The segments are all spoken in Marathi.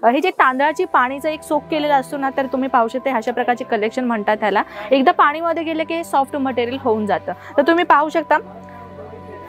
हे जे तांदळाची पाणीचं एक सोक केलेलं असतो ना, तर तुम्ही पाहू शकता अशा प्रकारचे कलेक्शन म्हणतात त्याला। एकदा पाणीमध्ये गेले की सॉफ्ट मटेरियल होऊन जातं। तर तुम्ही पाहू शकता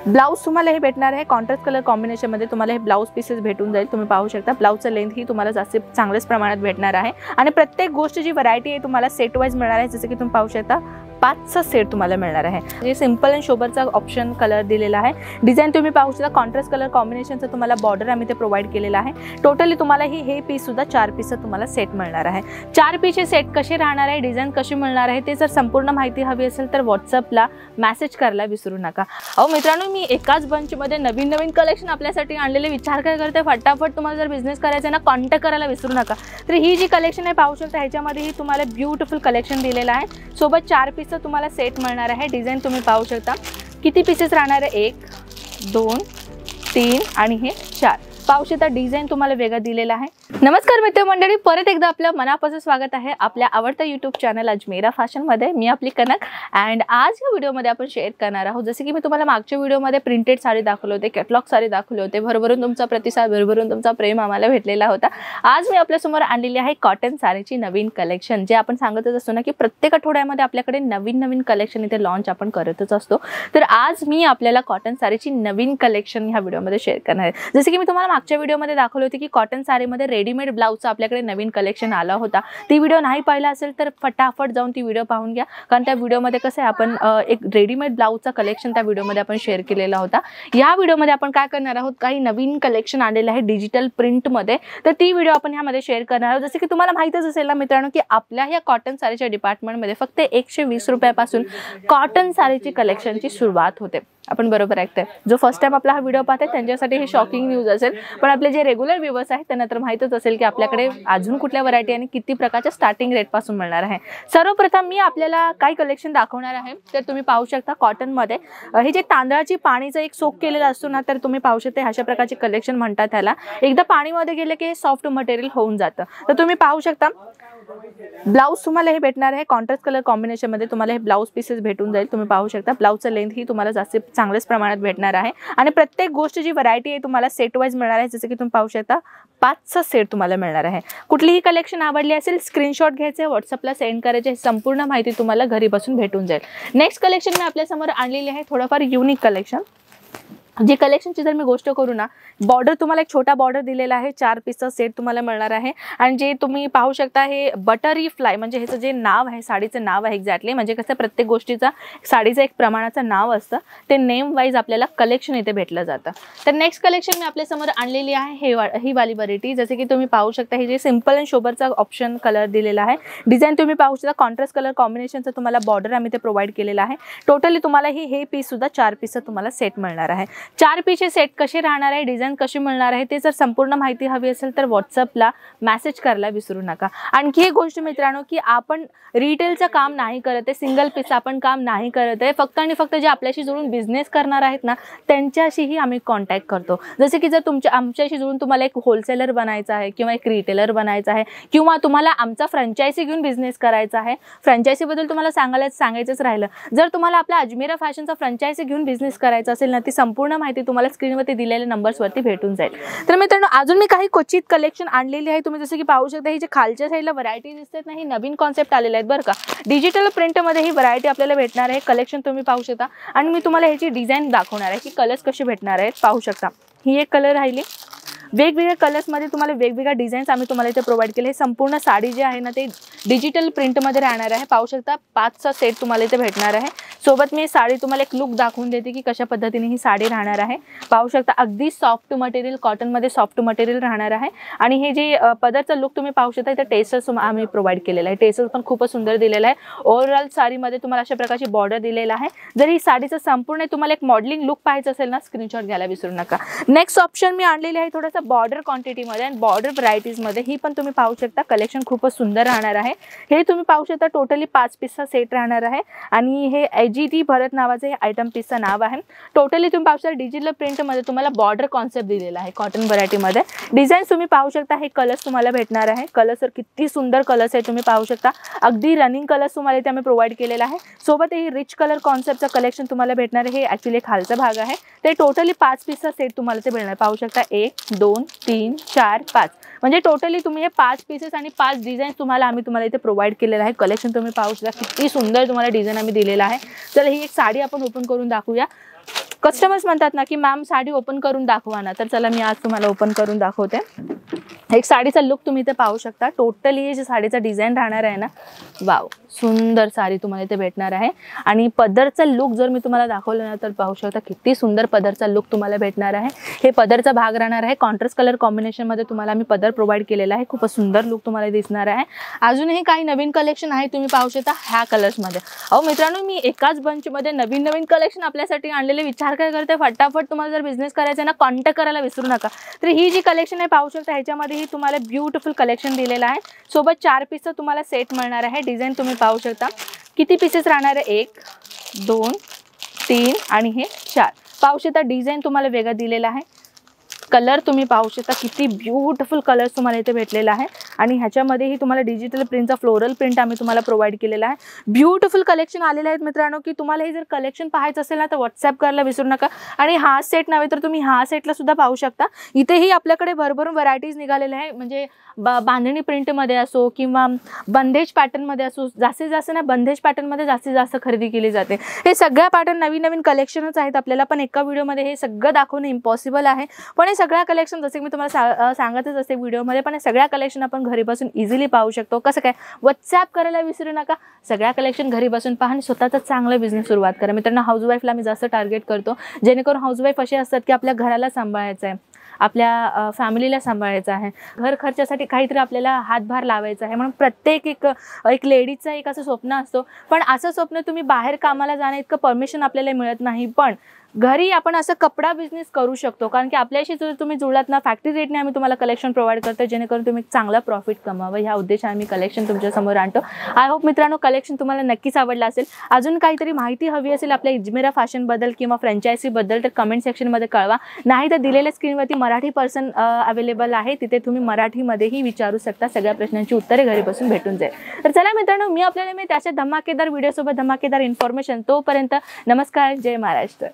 ब्लाउज तुम्हाला हे भेटणार आहे कॉन्ट्रास्ट कलर कॉम्बिनेशन मध्ये। तुम्हाला हे ब्लाउज पीसेस भेटून जाईल। तुम्ही पाहू शकता ब्लाउजचा लेंथ ही तुम्हाला जास्त चांगल्याच प्रमाणात भेटणार आहे आणि प्रत्येक गोष्ट जी व्हरायटी आहे तुम्हाला सेट वाइज मिळणार आहे। जसे की तुम्ही पाहू शकता 5चा सेट तुम्हाला मिळणार आहे। जे सिंपल आणि सोबरचा ऑप्शन कलर दिलेला आहे। डिझाइन तुम्ही पाहू शकता कॉन्ट्रास्ट कलर कॉम्बिनेशनचा तुम्हाला बॉर्डर आम्ही ते प्रोव्हाइड केलेला आहे। टोटली तुम्हाला हे पीस सुद्धा 4 पीसचं तुम्हाला सेट मिळणार आहे। 4 पीसचे सेट कसे राहणार आहे, डिझाइन कशी मिळणार आहे, ते जर संपूर्ण माहिती हवी असेल तर व्हॉट्सअपला मेसेज करायला विसरू नका। मित्रांनो, मी एकाच बंचमध्ये नवीन कलेक्शन आपल्यासाठी आणलेले विचार करते फटाफट तुम्हाला जर बिझनेस करायचा आहे ना, कॉन्टॅक्ट करायला विसरू नका। तर ही जी कलेक्शन आहे पाहू शकता ह्याच्यामध्ये ही तुम्हाला ब्यूटिफुल कलेक्शन दिलेलं आहे। सोबत 4 पीस तुम्हाला सेट मिळणार आहे। डिझाइन तुम्ही पाहू शकता किती पीसेस राहणार आहे, 1 2 3 आणि हे 4 पाहू शकता। डिझाइन तुम्हाला वेगळा दिलेला आहे। नमस्कार मित्रमंडळी, परत एकदा आपलं मनापासून स्वागत आहे आपल्या आवडत्या यूट्यूब चॅनल अजमेरा फॅशन मध्ये। मी आपली कनक अँड आज या व्हिडिओमध्ये आपण शेअर करणार आहोत। जसे की मी तुम्हाला मागच्या व्हिडिओमध्ये प्रिंटेड साडी दाखवले होते, कॅटलॉग साडी दाखवले होते, भरभरून तुमचा प्रतिसाद, भरभरून तुमचा प्रेम आम्हाला भेटलेला होता। आज मी आपल्यासमोर आणलेली आहे कॉटन साडीची नवीन कलेक्शन। जे आपण सांगतच असतो ना की प्रत्येक आठवड्यामध्ये आपल्याकडे नवीन कलेक्शन इथे लॉन्च आपण करतच असतो। तर आज मी आपल्याला कॉटन साडीची नवीन कलेक्शन ह्या व्हिडिओमध्ये शेअर करणार आहे। जसे की मी तुम्हाला मागच्या व्हिडिओमध्ये दाखवले होते की कॉटन साडीमध्ये रेडीमेड ब्लाउजचा आपल्याकडे नवीन कलेक्शन आला होता। ती व्हिडिओ नाही पाहिला असेल तर फटाफट जाऊन ती व्हिडिओ पाहून घ्या, कारण त्या व्हिडिओमध्ये कसं आहे आपण एक रेडीमेड ब्लाउजचा कलेक्शन त्या व्हिडिओमध्ये आपण शेअर केलेला होता। या व्हिडिओमध्ये आपण काय करणार आहोत, काही नवीन कलेक्शन आलेलं आहे डिजिटल प्रिंटमध्ये, तर ती व्हिडिओ आपण ह्यामध्ये शेअर करणार आहोत। जसे की तुम्हाला माहितच असेल ना मित्रांनो की आपल्या ह्या कॉटन साडीच्या डिपार्टमेंटमध्ये फक्त 120 रुपयापासून कॉटन साडीची कलेक्शनची सुरुवात होते। आपण बरोबर ऐकतोय। जो फर्स्ट टाइम आपला हा व्हिडिओ पाहते त्यांच्यासाठी हे शॉकिंग न्यूज असेल, पण आपले जे रेग्युलर व्ह्यूअर्स आहेत त्यांना तर माहितच असेल की आपल्याकडे अजून कुठल्या व्हरायटी आणि किती प्रकारच्या स्टार्टिंग रेट पासून मिळणार आहे। सर्वप्रथम मी आपल्याला काही कलेक्शन दाखवणार आहे। तर तुम्ही पाहू शकता कॉटन मध्ये हे जे तांदळाची पाणीचं एक सोक केलेलं असतो ना, तर तुम्ही पाहू शकता अशा प्रकारचे कलेक्शन म्हणतात त्याला। एकदा पाणीमध्ये गेले की सॉफ्ट मटेरियल होऊन जातं। तर तुम्ही पाहू शकता ब्लाउज तुम्हाला हे भेटणार आहे कॉन्ट्रास्ट कलर कॉम्बिनेशन मध्ये। तुम्हाला हे ब्लाउज पीसेस भेटून जाईल। तुम्ही पाहू शकता ब्लाउजचा लेंथ ही तुम्हाला जास्त चांगल्याच प्रमाणात भेटणार आहे आणि प्रत्येक गोष्ट जी व्हरायटी आहे तुम्हाला सेट वाइज मिळणार आहे। जसे की तुम्ही पाहू शकता 5चा सेट तुम्हाला मिळणार आहे। कुठलीही कलेक्शन आवडली असेल स्क्रीनशॉट घ्यायचे, व्हॉट्सअपला सेंड करायचे, संपूर्ण माहिती तुम्हाला घरी बसून भेटून जाईल। नेक्स्ट कलेक्शन मी आपल्यासमोर आणलेली आहे थोडंफार युनिक कलेक्शन। जी कलेक्शनची जर मी गोष्ट करू ना, बॉर्डर तुम्हाला एक छोटा बॉर्डर दिलेला आहे, 4 पीसचा सेट तुम्हाला मिळणार आहे। आणि जे तुम्ही पाहू शकता हे बटरी फ्लाय म्हणजे ह्याचं जे नाव आहे, साडीचं नाव आहे एक्झॅक्टली, म्हणजे कसं प्रत्येक गोष्टीचा साडीचं एक प्रमाणाचं नाव असतं, ते नेम वाईज आपल्याला कलेक्शन इथे भेटलं जातं। तर नेक्स्ट कलेक्शन मी आपल्यासमोर आणलेली आहे ही वाली व्हरायटी। जसे की तुम्ही पाहू शकता हे जे सिंपल आणि सोबरचा ऑप्शन कलर दिलेला आहे। डिझाइन तुम्ही पाहू शकता कॉन्ट्रास्ट कलर कॉम्बिनेशनचा तुम्हाला बॉर्डर आम्ही ते प्रोव्हाइड केलेला आहे। टोटली तुम्हाला हे पीस सुद्धा 4 पीसचं तुम्हाला सेट मिळणार आहे। 4 पीसचे सेट कसे राहणार आहे, डिझाइन कशी मिळणार आहे, ते जर संपूर्ण माहिती हवी असेल तर व्हॉट्सअपला मेसेज करायला विसरू नका। आणखी एक गोष्ट मित्रांनो की आपण रिटेलचं काम नाही करत आहे, सिंगल पीस आपण काम नाही करत आहे, फक्त आणि फक्त जे आपल्याशी जुळून बिझनेस करणार आहेत ना त्यांच्याशीही आम्ही कॉन्टॅक्ट करतो। जसे की जर आमच्याशी जुळून तुम्हाला एक होलसेलर बनायचं आहे किंवा एक रिटेलर बनायचं आहे किंवा तुम्हाला आमचा फ्रँचायझी घेऊन बिझनेस करायचा आहे, फ्रँचायझीबद्दल तुम्हाला सांगायचंच राहिलं, जर तुम्हाला आपल्या अजमेरा फॅशनचा फ्रँचायझी घेऊन बिझनेस करायचा असेल ना, ती संपूर्ण माहिती तुम्हाला स्क्रीनवरती दिलेल्या नंबर्सवरती भेटून जाईल। तर मित्रांनो अजून मी काही क्वचित कलेक्शन आणलेली आहे। तुम्ही जसे की पाहू शकता ही जे खालच्या साईडला व्हरायटी दिसतात ना, ही नवीन कॉन्सेप्ट आलेले आहेत बरं का। डिजिटल प्रिंटमध्ये ही व्हरायटी आपल्याला भेटणार आहे। कलेक्शन तुम्ही पाहू शकता आणि मी तुम्हाला ह्याची डिझाइन दाखवणार आहे की कलर्स कसे भेटणार आहेत। पाहू शकता ही एक कलर राहिली, वेगवेगळ्या कलर्समध्ये तुम्हाला वेगवेगळ्या डिझाईन्स आम्ही तुम्हाला इथे प्रोव्हाइड केले। हे संपूर्ण साडी जी आहे ना ते डिजिटल प्रिंटमध्ये राहणार आहे। पाहू शकता 5चा सेट तुम्हाला इथे भेटणार आहे। सोबत मी साडी तुम्हाला एक लुक दाखवून देते की कशा पद्धतीने ही साडी राहणार आहे। पाहू शकता अगदी सॉफ्ट मटेरियल, कॉटनमध्ये सॉफ्ट मटेरियल राहणार आहे आणि हे जे पदरचा लुक तुम्ही पाहू शकता इथे टेसल्स आम्ही प्रोव्हाइड केलेला आहे। टेसल्स पण खूपच सुंदर दिलेला आहे। ओव्हरऑल साडीमध्ये तुम्हाला अशा प्रकारची बॉर्डर दिलेला आहे। जर ही साडीचं संपूर्ण तुम्हाला एक मॉडेलिंग लुक पाहायचं असेल ना, स्क्रीनशॉट घ्यायला विसरू नका। नेक्स्ट ऑप्शन मी आणलेली आहे थोडासा बॉर्डर क्वांटिटीमध्ये आणि बॉर्डर व्हरायटीजमध्ये। ही पण तुम्ही पाहू शकता कलेक्शन खूपच सुंदर राहणार आहे। हे तुम्ही पाहू शकता टोटली 5 पीसचा सेट राहणार आहे आणि हे AGT भरत नावाचे हे आयटम पीसचं नाव आहे। टोटली तुम्ही पाहू शकता डिजिटल प्रिंटमध्ये तुम्हाला बॉर्डर कॉन्सेप्ट दिलेला आहे कॉटन व्हरायटीमध्ये। डिझाईन तुम्ही पाहू शकता हे कलर्स तुम्हाला भेटणार आहे। कलर्स किती सुंदर कलर्स आहे तुम्ही पाहू शकता, अगदी रनिंग कलर्स तुम्हाला इथे आम्ही प्रोव्हाइड केलेला आहे। सोबत हे रिच कलर कॉन्सेप्टचं कलेक्शन तुम्हाला भेटणार आहे। हे ॲक्च्युली खालचा भाग आहे। ते टोटली 5 पीसचा सेट तुम्हाला ते मिळणार। पाहू शकता 1 2 2 3 4 5 म्हणजे टोटली तुम्ही हे 5 पीसेस आणि 5 डिझाईन तुम्हाला इथे प्रोव्हाइड केलेलं आहे. कलेक्शन तुम्ही पाहू शकता किती सुंदर तुम्हाला डिझाईन आम्ही दिलेला आहे. चला ही एक साडी आपण ओपन करून दाखवूया. कस्टमर्स म्हणतात ना की मॅम साडी ओपन करून दाखवा ना, तर चला मी आज तुम्हाला ओपन करून दाखवते. एक साडीचा लुक तुम्ही इथे पाहू शकता. टोटली हे जे साडीचा डिझाईन राहणार आहे ना, वाव सुंदर साडी तुम्हाला इथे भेटणार आहे. आणि पदरचा लुक जर मी तुम्हाला दाखवलं ना तर पाहू शकता किती सुंदर पदरचा लुक तुम्हाला भेटणार आहे. हे पदरचा भाग राहणार आहे. कॉन्ट्रास्ट कलर कॉम्बिनेशनमध्ये तुम्हाला मी पदर प्रोव्हाइड केलेला आहे. खूपच सुंदर लुक तुम्हाला दिसणार आहे. अजूनही काही नवीन कलेक्शन आहे तुम्ही पाहू शकता ह्या कलर्समध्ये. अहो मित्रांनो, मी एकाच बंचमध्ये नवीन कलेक्शन आपल्यासाठी आणलेले. विचार काय करते, फटाफट तुम्हाला जर बिझनेस करायचा ना कॉन्टॅक्ट करायला विसरू नका. तर ही जी कलेक्शन आहे पाहू शकता ह्याच्यामध्ये ही तुम्हाला ब्युटिफुल कलेक्शन दिलेलं आहे. सोबत 4 पीसचं तुम्हाला सेट मिळणार आहे. डिझाईन तुम्ही पाहू शकता किती पीसेस राहणार आहे, 1 2 3 आणि हे 4 पाहू शकता. डिझाईन तुम्हाला वेगळा दिलेला आहे. कलर तुम्ही पाहू शकता किती ब्युटिफुल कलर्स तुम्हाला इथे भेटलेला आहे. आणि ह्याच्यामध्येही तुम्हाला डिजिटल प्रिंटचा फ्लोरल प्रिंट आम्ही तुम्हाला प्रोव्हाइड केलेला आहे. ब्युटिफुल कलेक्शन आलेले आहेत मित्रांनो. की तुम्हाला हे जर कलेक्शन पाहायचं असेल ना तर व्हॉट्सअप करायला विसरू नका. आणि हा सेट नव्हे तर तुम्ही हा सेटला सुद्धा पाहू शकता. इथेही आपल्याकडे भरभरून व्हरायटीज निघालेल्या आहे. म्हणजे बांधणी प्रिंटमध्ये असो किंवा बंदेज पॅटर्नमध्ये असो, जास्तीत जास्त ना बंदेज पॅटर्नमध्ये जास्तीत जास्त खरेदी केली जाते. हे सगळ्या पॅटर्न नवीन कलेक्शनच आहेत आपल्याला, पण एका व्हिडिओमध्ये हे सगळं दाखवणं इम्पॉसिबल आहे. पण हे सगळ्या कलेक्शन जसे मी तुम्हाला सांगतच असते व्हिडिओमध्ये, पण हे सगळ्या कलेक्शन आपण घरी बसून इझिली पाहू शकतो. कसं काय, व्हॉट्सअप करायला विसरू नका. सगळ्या कलेक्शन घरी बसून पहा आणि स्वतःचा चांगला बिझनेस सुरुवात करा. मित्रांनो, हाऊसवाईफला मी जास्त टार्गेट करतो, जेणेकरून हाऊसवाईफ असे असतात की आपल्या घराला सांभाळायचं आहे, आपल्या फॅमिलीला सांभाळायचं आहे, घर खर्चासाठी काहीतरी आपल्याला हातभार लावायचा आहे. म्हणून प्रत्येक एक लेडीजचं एक असं स्वप्न असतो. पण असं स्वप्न तुम्ही बाहेर कामाला जाणं इतकं परमिशन आपल्याला मिळत नाही. पण घरी आपण असं कपडा बिझनेस करू शकतो. कारण की आपल्याशी जर तुम्ही जुळलात ना, फॅक्टरी रेटने आम्ही तुम्हाला कलेक्शन प्रोव्हाइड करतो, जेणेकरून तुम्ही चांगला प्रॉफिट कमावं. ह्या उद्देशाने आम्ही कलेक्शन तुमच्यासमोर आणतो. आय होप मित्रांनो कलेक्शन तुम्हाला नक्कीच आवडलं असेल. अजून काहीतरी माहिती हवी असेल आपल्या इजमेरा फॅशनबद्दल किंवा फ्रँचायझीबद्दल तर कमेंट सेक्शनमध्ये कळवा. नाही तर दिलेल्या स्क्रीनवरती मराठी पर्सन अवेलेबल आहे, तिथे तुम्ही मराठीमध्येही विचारू शकता. सगळ्या प्रश्नांची उत्तरे घरी बसून भेटून जाईल. तर चला मित्रांनो, मी आपल्याला त्याच्या धमाकेदार व्हिडिओसोबत धमाकेदार इन्फॉर्मेशन. तोपर्यंत नमस्कार, जय महाराष्ट्र.